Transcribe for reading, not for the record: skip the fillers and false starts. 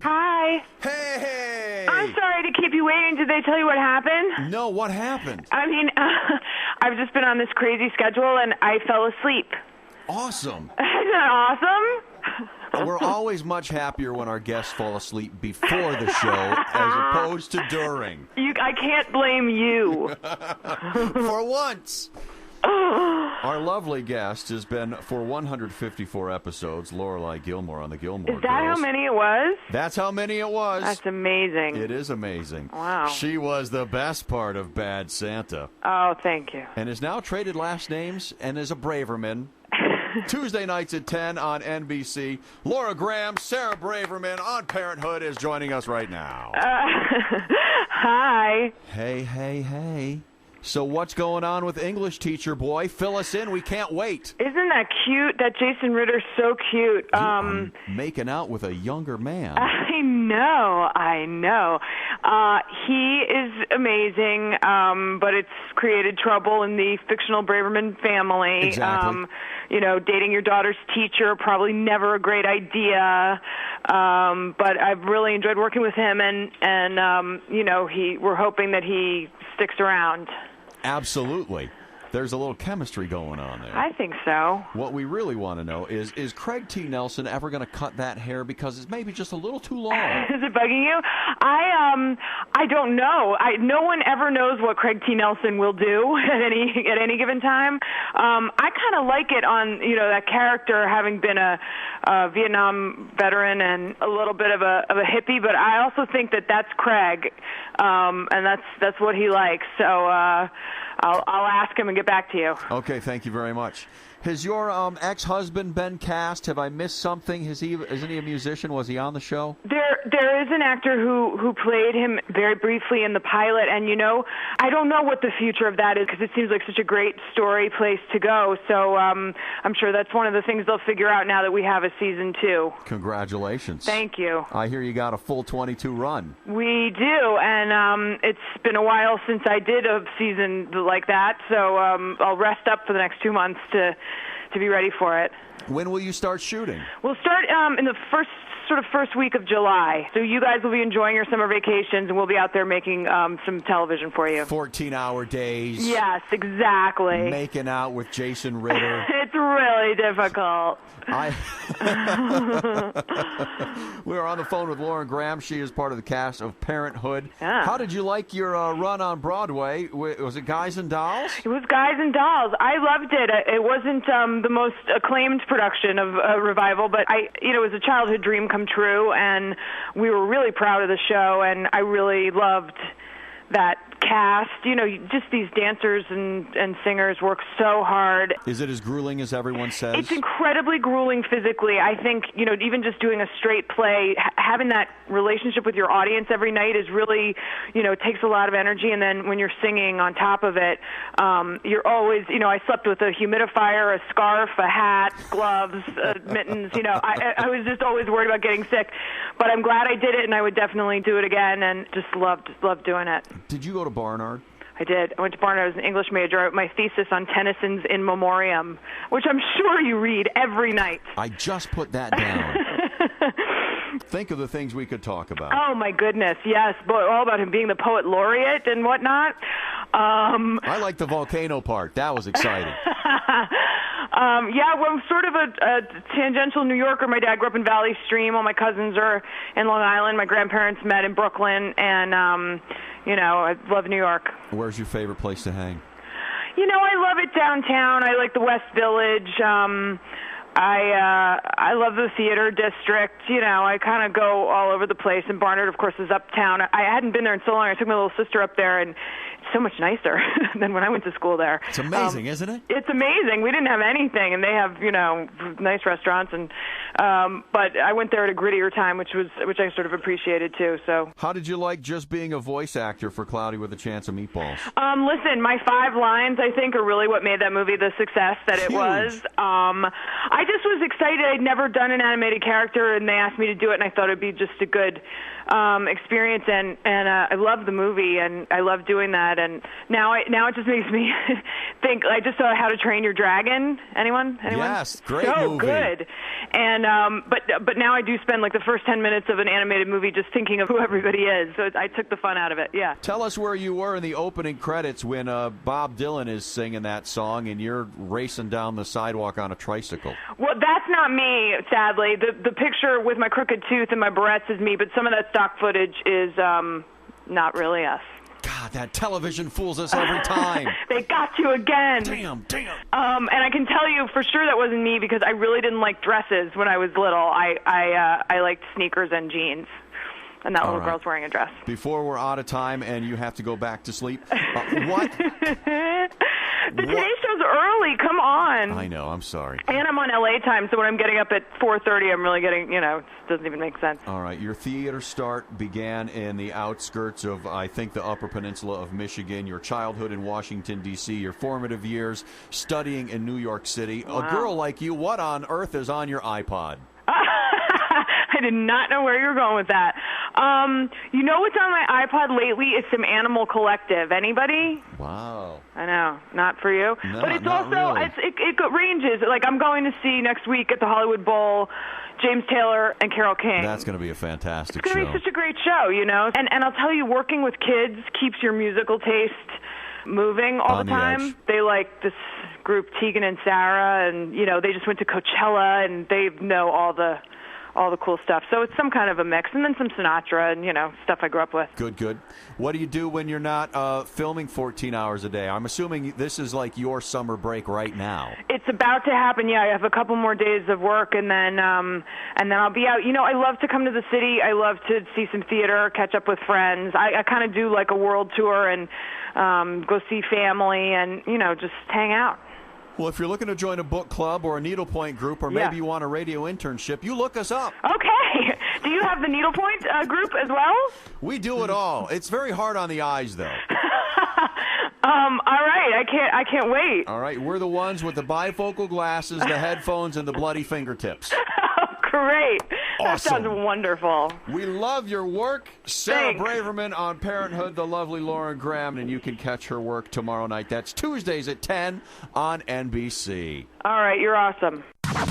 Hi. Hey! I'm sorry to keep you waiting. Did they tell you what happened? No, what happened? I mean, I've just been on this crazy schedule and I fell asleep. Awesome. Isn't that awesome? We're always much happier when our guests fall asleep before the show as opposed to during. I can't blame you. For once. Our lovely guest has been for 154 episodes, Lorelai Gilmore on the Gilmore Girls. Is that how many it was? That's how many it was. That's amazing. It is amazing. Wow. She was the best part of Bad Santa. Oh, thank you. And has now traded last names and is a Braverman. Tuesday nights at 10 on NBC. Laura Graham, Sarah Braverman on Parenthood is joining us right now. Hi. Hey. So what's going on with English teacher boy? Fill us in. We can't wait. Isn't that cute? That Jason Ritter's so cute. I'm making out with a younger man. I know. He is amazing, but it's created trouble in the fictional Braverman family. Exactly. Dating your daughter's teacher, probably never a great idea. But I've really enjoyed working with him, and we're hoping that he sticks around. Absolutely. There's a little chemistry going on there. I think so. What we really want to know is Craig T. Nelson ever going to cut that hair because it's maybe just a little too long? Is it bugging you? I don't know. No one ever knows what Craig T. Nelson will do at any given time. I kind of like it on that character having been a Vietnam veteran and a little bit of a hippie, but I also think that that's Craig, and that's what he likes. So. I'll ask him and get back to you. Okay, thank you very much. Has your ex-husband been cast? Have I missed something? Isn't he a musician? Was he on the show? There is an actor who played him very briefly in the pilot, and I don't know what the future of that is because it seems like such a great story place to go. So I'm sure that's one of the things they'll figure out now that we have a season 2. Congratulations. Thank you. I hear you got a full 22 run. We do, and it's been a while since I did a season like that, so I'll rest up for the next 2 months to be ready for it. When will you start shooting? We'll start in the first week of July. So you guys will be enjoying your summer vacations, and we'll be out there making some television for you. 14-hour days. Yes, exactly. Making out with Jason Ritter. It's really difficult. We are on the phone with Lauren Graham. She is part of the cast of Parenthood. Yeah. How did you like your run on Broadway? Was it Guys and Dolls? It was Guys and Dolls. I loved it. It wasn't the most acclaimed production of Revival, but it was a childhood dream come true, and we were really proud of the show, and I really loved that cast. Just these dancers and singers work so hard. Is it as grueling as everyone says? It's incredibly grueling physically. I think, even just doing a straight play, having that relationship with your audience every night is really, takes a lot of energy. And then when you're singing on top of it, you're always, I slept with a humidifier, a scarf, a hat, gloves, mittens. I was just always worried about getting sick. But I'm glad I did it, and I would definitely do it again, and just loved doing it. Did you go to Barnard? I did. I went to Barnard. I was an English major. I wrote my thesis on Tennyson's In Memoriam, which I'm sure you read every night. I just put that down. Think of the things we could talk about. Oh, my goodness, yes. All about him being the poet laureate and whatnot. I like the volcano part. That was exciting. Yeah, well, I'm sort of a tangential New Yorker. My dad grew up in Valley Stream. All my cousins are in Long Island. My grandparents met in Brooklyn, and, I love New York. Where's your favorite place to hang? I love it downtown. I like the West Village. I love the theater district. I kind of go all over the place. And Barnard, of course, is uptown. I hadn't been there in so long. I took my little sister up there, and it's so much nicer than when I went to school there. It's amazing, isn't it? It's amazing. We didn't have anything, and they have, nice restaurants. And but I went there at a grittier time, which I sort of appreciated too. So, how did you like just being a voice actor for Cloudy with a Chance of Meatballs? Listen, my 5 lines, I think, are really what made that movie the success that it was. I just was excited. I'd never done an animated character, and they asked me to do it, and I thought it'd be just a good experience. And I love the movie, and I love doing that. And now it just makes me think. I just saw How to Train Your Dragon. Anyone? Yes, great so movie. Good. And but now I do spend like the first 10 minutes of an animated movie just thinking of who everybody is. So I took the fun out of it. Yeah. Tell us where you were in the opening credits when Bob Dylan is singing that song and you're racing down the sidewalk on a tricycle. Well, that's not me, sadly. The picture with my crooked tooth and my barrettes is me, but some of that stock footage is not really us. God, that television fools us every time. They got you again. Damn. And I can tell you for sure that wasn't me because I really didn't like dresses when I was little. I liked sneakers and jeans. And that little girl's wearing a dress. Before we're out of time and you have to go back to sleep, what? The Today Show's early. Come on. I know. I'm sorry. And I'm on LA time, so when I'm getting up at 4:30, I'm really getting, it doesn't even make sense. All right. Your theater start began in the outskirts of, I think, the Upper Peninsula of Michigan, your childhood in Washington, D.C., your formative years studying in New York City. Wow. A girl like you, what on earth is on your iPod? I did not know where you were going with that. You know what's on my iPod lately is some Animal Collective. Anybody? Wow. I know. Not for you. No, but it's not also, really. it ranges. Like, I'm going to see next week at the Hollywood Bowl James Taylor and Carole King. That's going to be a fantastic show. It's going to be such a great show, And I'll tell you, working with kids keeps your musical taste moving all the time. Edge. They like this group, Tegan and Sarah, and, they just went to Coachella, and they know all the cool stuff. So it's some kind of a mix. And then some Sinatra and, stuff I grew up with. Good. What do you do when you're not filming 14 hours a day? I'm assuming this is like your summer break right now. It's about to happen, yeah. I have a couple more days of work, and then I'll be out. I love to come to the city. I love to see some theater, catch up with friends. I kind of do like a world tour and go see family and, just hang out. Well, if you're looking to join a book club or a needlepoint group, or maybe you want a radio internship, you look us up. Okay. Do you have the needlepoint group as well? We do it all. It's very hard on the eyes, though. All right. I can't wait. All right. We're the ones with the bifocal glasses, the headphones, and the bloody fingertips. Great. Awesome. That sounds wonderful. We love your work. Sarah Thanks. Braverman on Parenthood, the lovely Lauren Graham, and you can catch her work tomorrow night. That's Tuesdays at 10 on NBC. All right. You're awesome.